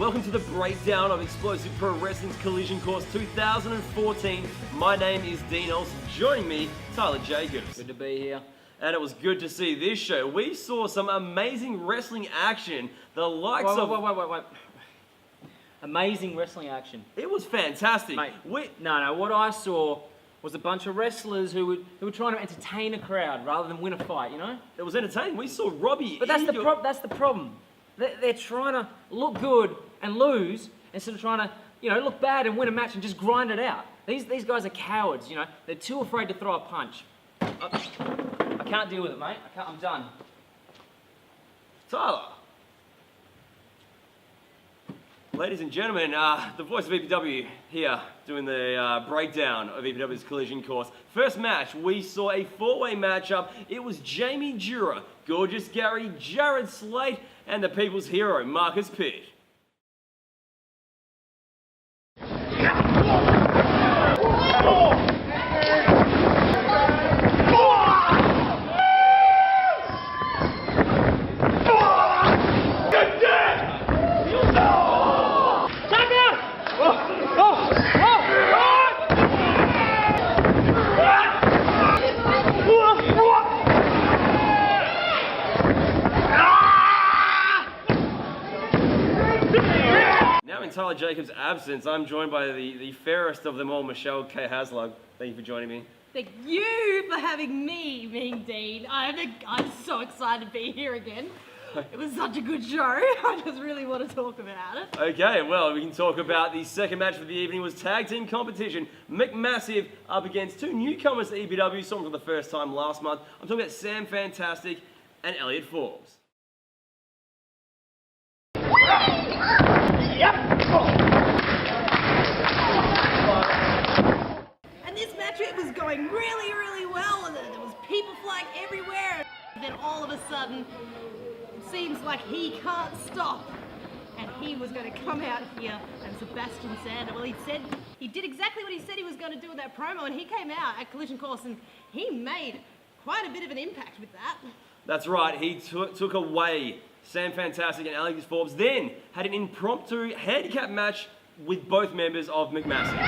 welcome to the breakdown of Explosive Pro Wrestling's Collision Course 2014. My name is Dean Olsen. Joining me, Tyler Jacobs. Good to be here. And it was good to see this show. We saw some amazing wrestling action. The likes of... Wait. Amazing wrestling action. It was fantastic. Mate, no, what I saw was a bunch of wrestlers who were trying to entertain a crowd rather than win a fight, you know? It was entertaining. We saw Robbie But that's Eagles. that's the problem. They're trying to look good and lose instead of trying to, look bad and win a match and just grind it out. These guys are cowards, They're too afraid to throw a punch. I can't deal with it, mate. I'm done. Tyler. Ladies and gentlemen, the voice of EPW here doing the breakdown of EPW's Collision Course. First match, we saw a four-way matchup. It was Jamie Jura, Gorgeous Gary, Jared Slate, and the people's hero, Marcus Pitt. In Tyler Jacobs' absence, I'm joined by the fairest of them all, Michelle K. Hasluck. Thank you for joining me. Thank you for having me, being Dean. I'm so excited to be here again. It was such a good show. I just really want to talk about it. Okay, well, we can talk about the second match of the evening. It was tag team competition. McMassive up against two newcomers to EPW, saw them for the first time last month. I'm talking about Sam Fantastic and Elliot Forbes. And this match, it was going really, really well, and there was people flying everywhere. And then all of a sudden, it seems like he can't stop. And he was going to come out here, and Sebastian Sander, well, he did exactly what he said he was going to do with that promo, and he came out at Collision Course, and he made quite a bit of an impact with that. That's right, he took away Sam Fantastic and Alex Forbes, then had an impromptu handicap match with both members of McMassive.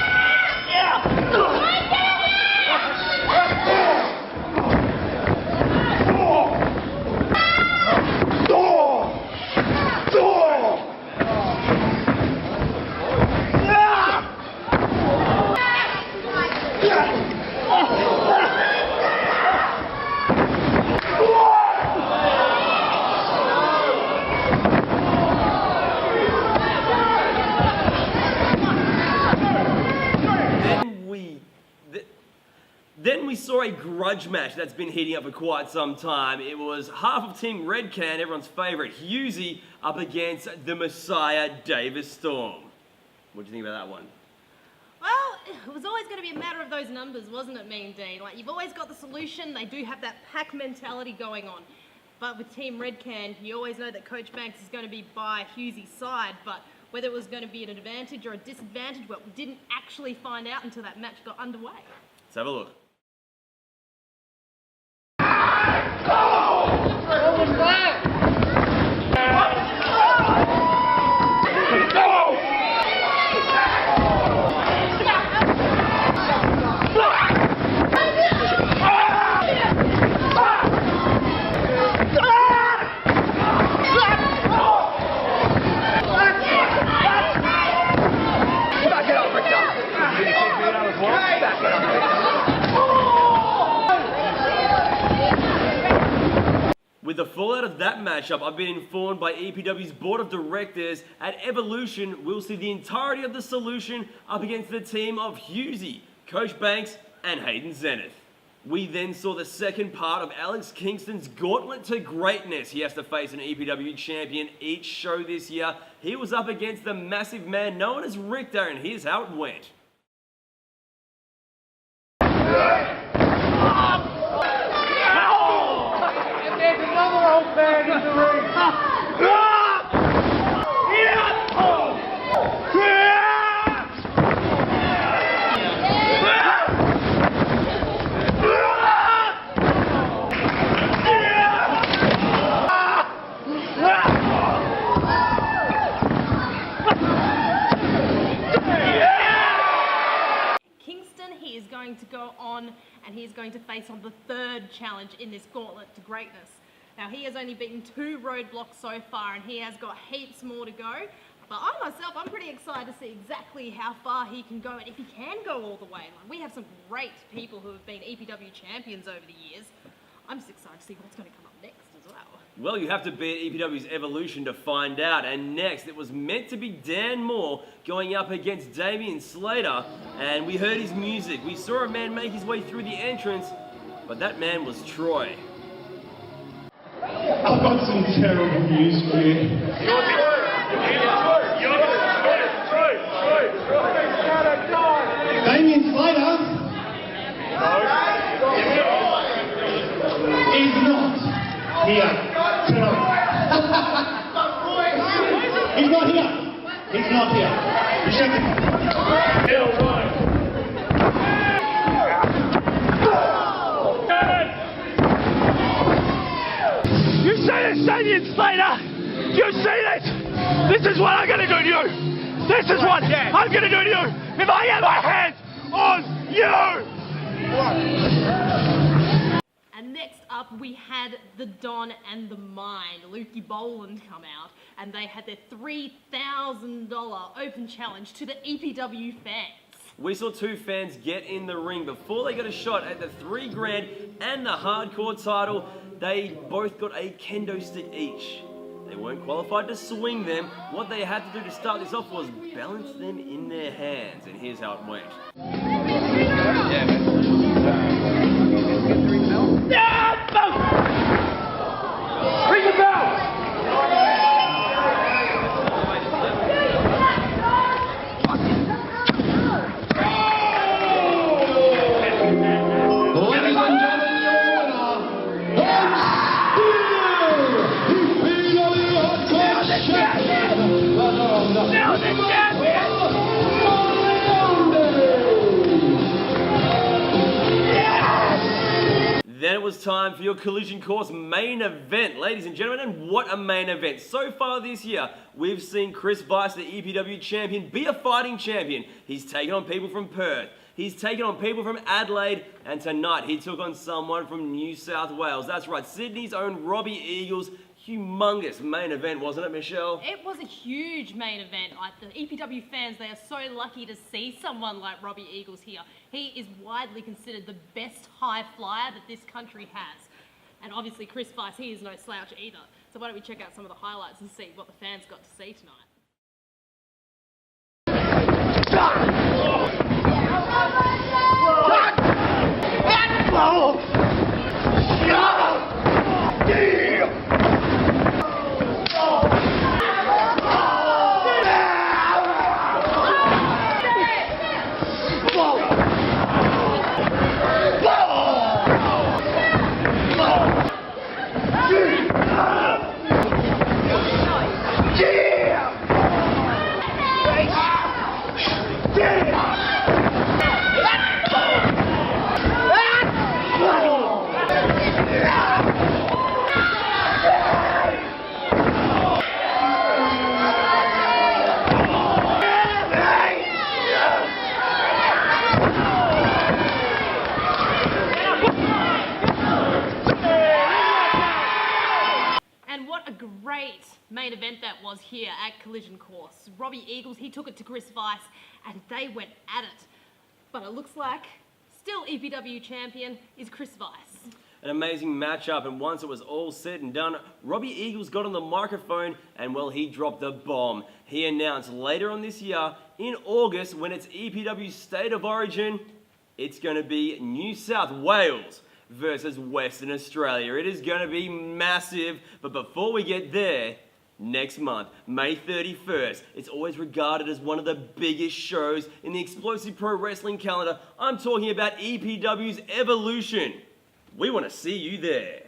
Then we saw a grudge match that's been heating up for quite some time. It was half of Team Red Can, everyone's favourite, Husey, up against the Messiah, Davis Storm. What do you think about that one? Well, it was always going to be a matter of those numbers, wasn't it, Mean Dean? Like, you've always got the solution. They do have that pack mentality going on. But with Team Red Can, you always know that Coach Banks is going to be by Husey's side, but whether it was going to be an advantage or a disadvantage, well, we didn't actually find out until that match got underway. Let's have a look. With the fallout of that matchup, I've been informed by EPW's board of directors at Evolution, we'll see the entirety of the solution up against the team of Husey, Coach Banks, and Hayden Zenith. We then saw the second part of Alex Kingston's Gauntlet to Greatness. He has to face an EPW champion each show this year. He was up against the massive man known as Richter, and here's how it went. There's another old man in the ring. and he's going to face on the third challenge in this Gauntlet to Greatness. Now, he has only beaten 2 roadblocks so far, and he has got heaps more to go. But I myself, I'm pretty excited to see exactly how far he can go, and if he can go all the way. Like, we have some great people who have been EPW champions over the years. I'm just excited to see what's going to come up next as well. Well, you have to beat EPW's Evolution to find out. And next, it was meant to be Dan Moore going up against Damian Slater. And we heard his music. We saw a man make his way through the entrance, but that man was Troy. I've got some terrible news for you. Damian Slater is not here tonight. He's not here. He's not here. You check him. You see this, Damian Slater? You see this? This is what I'm going to do to you. This is what I'm going to do to you if I get my hands on you. And next up, we had the Don and the Mind, Lukey Boland, come out, and they had their $3,000 open challenge to the EPW fans. We saw 2 fans get in the ring before they got a shot at the $3 grand and the hardcore title. They both got a kendo stick each. They weren't qualified to swing them. What they had to do to start this off was balance them in their hands, and here's how it went. Ring the bell! Ladies and gentlemen, your winner, Now the champion! Then it was time for your Collision Course main event, ladies and gentlemen, and what a main event. So far this year, we've seen Chris Weiss, the EPW champion, be a fighting champion. He's taken on people from Perth. He's taken on people from Adelaide, and tonight he took on someone from New South Wales. That's right, Sydney's own Robbie Eagles. Humongous main event, wasn't it, Michelle? It was a huge main event. Like, the EPW fans, they are so lucky to see someone like Robbie Eagles here. He is widely considered the best high flyer that this country has. And obviously Chris Weiss, he is no slouch either. So why don't we check out some of the highlights and see what the fans got to see tonight. Main event that was here at Collision Course. Robbie Eagles, he took it to Chris Weiss and they went at it. But it looks like still EPW champion is Chris Weiss. An amazing matchup, and once it was all said and done, Robbie Eagles got on the microphone and, well, he dropped the bomb. He announced later on this year, in August, when it's EPW's State of Origin, it's going to be New South Wales versus Western Australia. It is going to be massive, but before we get there, next month, May 31st, it's always regarded as one of the biggest shows in the explosive pro wrestling calendar. I'm talking about EPW's Evolution. We want to see you there.